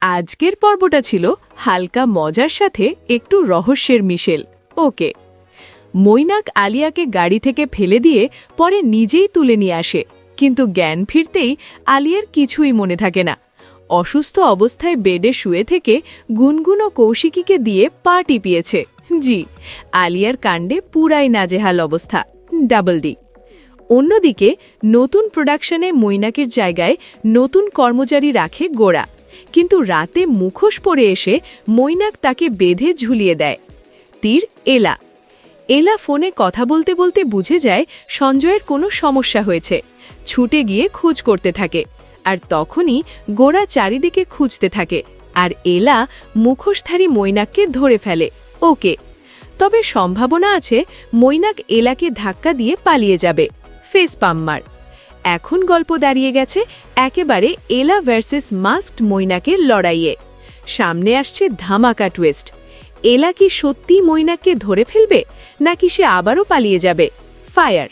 আজকের পর্বটা ছিল হালকা মজার সাথে একটু রহস্যের মিশেল। ওকে, মৈনাক আলিয়াকে গাড়ি থেকে ফেলে দিয়ে পরে নিজেই তুলে নিয়ে আসে, কিন্তু জ্ঞান ফিরতেই আলিয়ার কিছুই মনে থাকে না। অসুস্থ অবস্থায় বেডে শুয়ে থেকে গুনগুন ও কৌশিকীকে দিয়ে পা টিপিয়েছে। জি, আলিয়ার কাণ্ডে পুরাই নাজেহাল অবস্থা। Double D. অন্যদিকে নতুন প্রোডাকশনে মৈনাকের জায়গায় নতুন কর্মচারী রাখে গোড়া, কিন্তু রাতে মুখোশ পরে এসে মৈনাক তাকে বেঁধে ঝুলিয়ে দেয়। তীর এলা। এলা ফোনে কথা বলতে বলতে বুঝে যায় সঞ্জয়ের কোনো সমস্যা হয়েছে। ছুটে গিয়ে খোঁজ করতে থাকে, আর তখনই গোড়া চারিদিকে খুঁজতে থাকে, আর এলা মুখোশধারী মৈনাককে ধরে ফেলে। ওকে, তবে সম্ভাবনা আছে মৈনাক এলাকে ধাক্কা দিয়ে পালিয়ে যাবে। ফেস পাম্মার। এখন গল্প দাঁড়িয়ে গেছে একেবারে এলা ভার্সেস মাস্কড মৈনাকের লড়াইয়ে। সামনে আসছে ধামাকা টুইস্ট। এলা কি সত্যি মৈনাককে ধরে ফেলবে, নাকি সে আবারও পালিয়ে যাবে? ফায়ার।